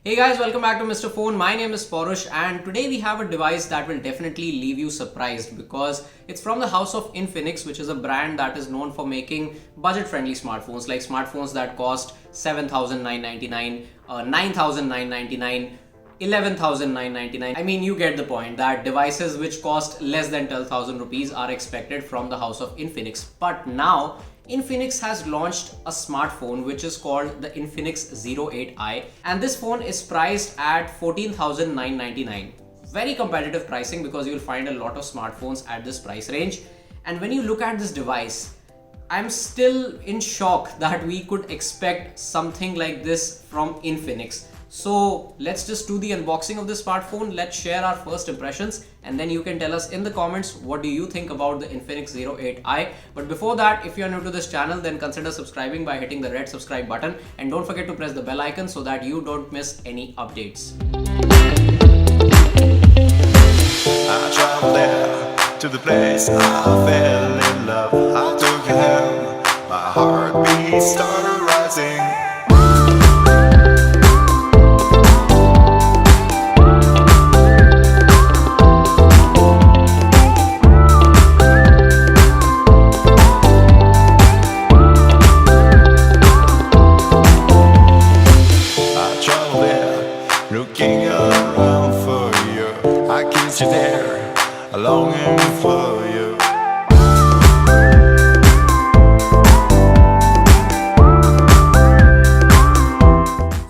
Hey guys, welcome back to Mr. Phone. My name is Porush and today we have a device that will definitely leave you surprised because it's from the house of Infinix, which is a brand that is known for making budget-friendly smartphones, like smartphones that cost 7,999, 9,999, 11,999. I mean, you get the point that devices which cost less than 12,000 rupees are expected from the house of Infinix. But now Infinix has launched a smartphone which is called the Infinix Zero 8i, and this phone is priced at 14,999. Very competitive pricing because you'll find a lot of smartphones at this price range. And when you look at this device, I'm still in shock that we could expect something like this from Infinix. So let's just do the unboxing of this smartphone. Let's share our first impressions and then you can tell us in the comments what do you think about the Infinix Zero 8i. But before that, if you are new to this channel, then consider subscribing by hitting the red subscribe button and don't forget to press the bell icon so that you don't miss any updates. I traveled there to the place I fell in love. I took you there, my heartbeat started rising. Looking around for you, I kiss you there, longing for you.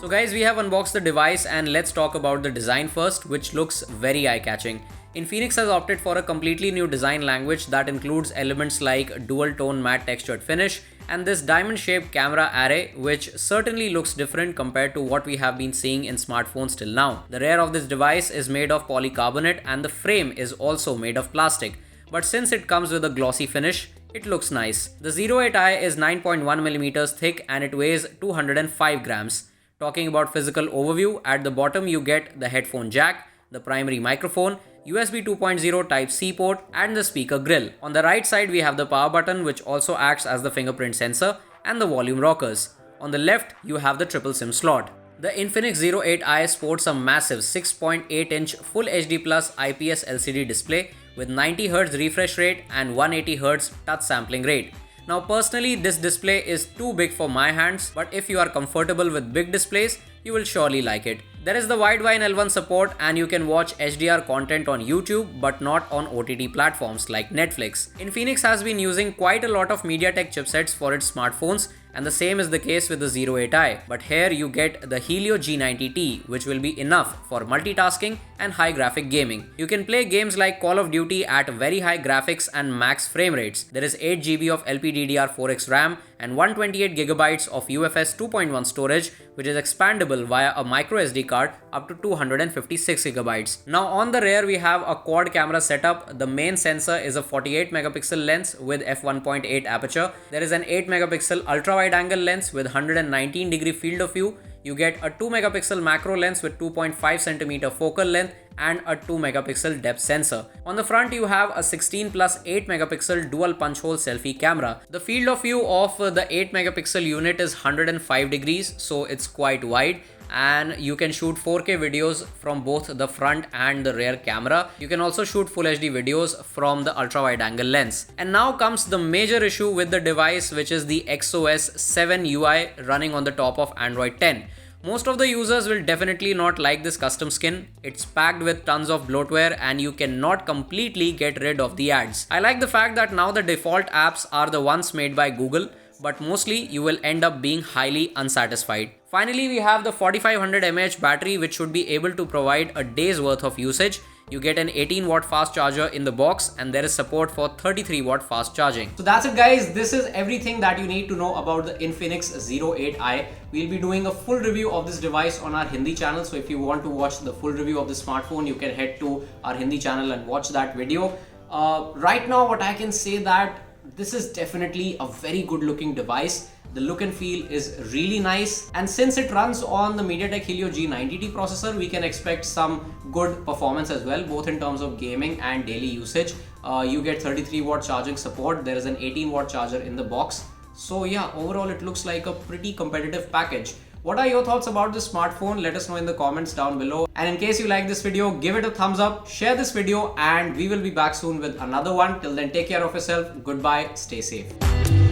So guys, we have unboxed the device and let's talk about the design first, which looks very eye-catching. Infinix has opted for a completely new design language that includes elements like dual tone matte textured finish and this diamond shaped camera array, which certainly looks different compared to what we have been seeing in smartphones till now. The rear of this device is made of polycarbonate and the frame is also made of plastic. But since it comes with a glossy finish, it looks nice. The Zero 8i is 9.1mm thick and it weighs 205 grams. Talking about physical overview, at the bottom you get the headphone jack, the primary microphone, USB 2.0 Type-C port and the speaker grill. On the right side we have the power button which also acts as the fingerprint sensor and the volume rockers. On the left you have the triple SIM slot. The Infinix Zero 8i sports a massive 6.8-inch Full HD Plus IPS LCD display with 90Hz refresh rate and 180Hz touch sampling rate. Now personally this display is too big for my hands, but if you are comfortable with big displays, you will surely like it. There is the Widevine L1 support and you can watch HDR content on YouTube but not on OTT platforms like Netflix. Infinix has been using quite a lot of MediaTek chipsets for its smartphones and the same is the case with the Zero 8i. But here you get the Helio G90T, which will be enough for multitasking and high graphic gaming. You can play games like Call of Duty at very high graphics and max frame rates. There is 8GB of LPDDR4X RAM and 128GB of UFS 2.1 storage, which is expandable via a microSD card up to 256GB. Now on the rear we have a quad camera setup. The main sensor is a 48MP lens with f1.8 aperture. There is an 8MP ultra wide angle lens with 119° field of view. You get a 2MP macro lens with 2.5cm focal length and a 2MP depth sensor. On the front you have a 16 plus 8MP dual punch hole selfie camera. The field of view of the 8MP unit is 105 degrees, so it's quite wide and you can shoot 4K videos from both the front and the rear camera. You can also shoot Full HD videos from the ultra wide angle lens. And now comes the major issue with the device, which is the XOS 7 UI running on the top of Android 10. Most of the users will definitely not like this custom skin. It's packed with tons of bloatware and you cannot completely get rid of the ads. I like the fact that now the default apps are the ones made by Google, but mostly you will end up being highly unsatisfied. Finally, we have the 4500 mAh battery which should be able to provide a day's worth of usage. You get an 18W fast charger in the box and there is support for 33W fast charging. So that's it guys, this is everything that you need to know about the Infinix Zero 8i. We'll be doing a full review of this device on our Hindi channel, so if you want to watch the full review of this smartphone, you can head to our Hindi channel and watch that video. Right now what I can say that this is definitely a very good looking device. The look and feel is really nice, and since it runs on the MediaTek Helio G90T processor, we can expect some good performance as well, both in terms of gaming and daily usage. You get 33W charging support. There is an 18W charger in the box. So yeah, overall it looks like a pretty competitive package. What are your thoughts about this smartphone? Let us know in the comments down below. And in case you like this video, give it a thumbs up, share this video, and we will be back soon with another one. Till then, take care of yourself. Goodbye. Stay safe.